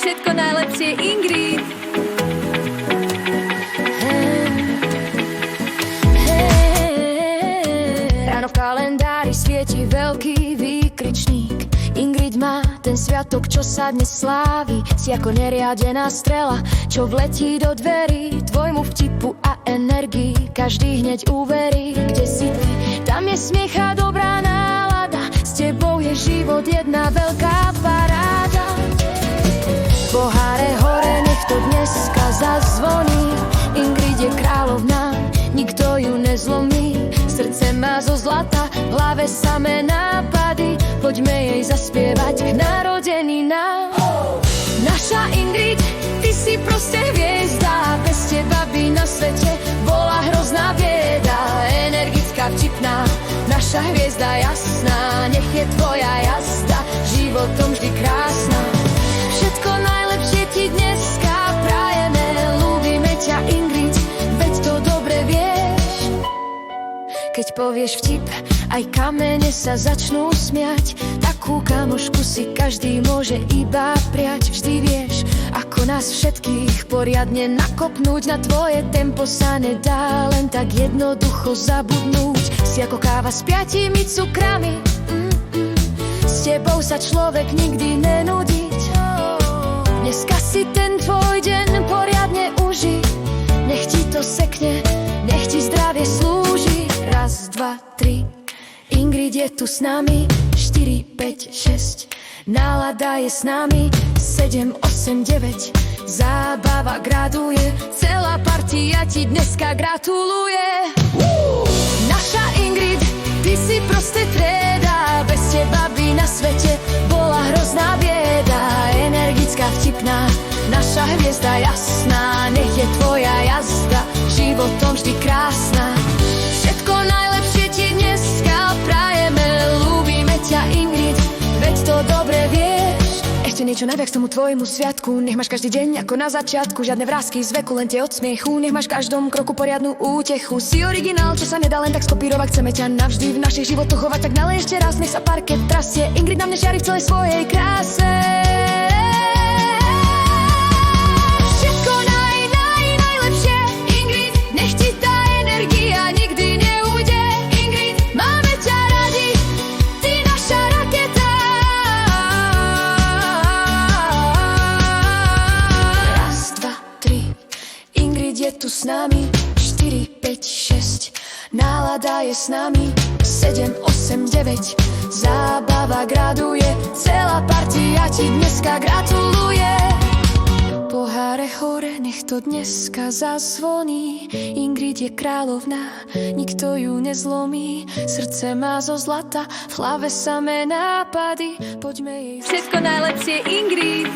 Všetko najlepšie Ingrid. Ráno v kalendári svieti veľký výkričník. Ingrid má ten sviatok, čo sa dnes slávi. Si ako neriadená strela, čo vletí do dverí. Tvojmu vtipu a energii každý hneď uverí. Kde si ty? Tam je smiech a dobrá nálada. S tebou je život jedna veľká paráda. Poháre hore, nech to dneska zazvoní. Ingrid je kráľovná, nikto ju nezlomí. Srdce má zo zlata, v hlave samé nápady. Poďme jej zaspievať k narodeninám. Naša Ingrid, ty si proste hviezda. Bez teba by na svete bola hrozná bieda. Energická, vtipná, naša hviezda jasná. Nech je tvoja jazda životom vždy krásna. Všetko najlepšie ti dneska prajeme. Ľúbime ťa Ingrid, veď to dobre vieš. Keď povieš vtip, aj kamene sa začnú smiať. Takú kamošku si každý môže iba prijať. Vždy vieš, ako nás všetkých poriadne nakopnúť. Na tvoje tempo sa nedá len tak jednoducho zabudnúť. Si ako káva s 5 cukrami. S tebou sa človek nikdy nenudí. Dneska si ten tvoj deň poriadne uži. Nech ti to sekne, nech ti zdravie slúži. Raz, dva, tri, Ingrid je tu s nami. 4, 5, 6, nálada je s nami. 7, 8, 9, zábava graduje. Celá partia ti dneska gratuluje. Naša Ingrid, ty si proste tréda. Bez teba by na svete bola hrozná bieda. Energická, vtipná, naša hviezda jasná. Nech je tvoja jazda životom vždy krásna. Všetko najlepšie ti dneska prajeme. Ľúbime ťa Ingrid, veď to dobre vieš. Ešte niečo naviac tomu tvojmu sviatku. Nech máš každý deň ako na začiatku. Žiadne vrásky z veku, len tie od smiechu. Nech máš v každom kroku poriadnu útechu. Si originál, čo sa nedá len tak skopírovať. Chceme ťa navždy v našich životoch chovať. Tak nalej ešte raz, nech sa parket trasie. Ingrid na mne žiari v celej svojej kráse. Všetko najlepšie Ingrid, nech ti tá energia nikdy neujde. Ingrid, máme ťa radi, ty naša raketa. Raz, dva, tri, Ingrid je tu s nami. 4, 5, 6, nálada je s nami. 7, 8, 9, zábava graduje. Celá partia ti dneska gratuluje. Poháre hore, nech to dneska zazvoní. Ingrid je kráľovná, nikto ju nezlomí. Srdce má zo zlata, v hlave samé nápady. Poďme jej... Všetko najlepšie Ingrid.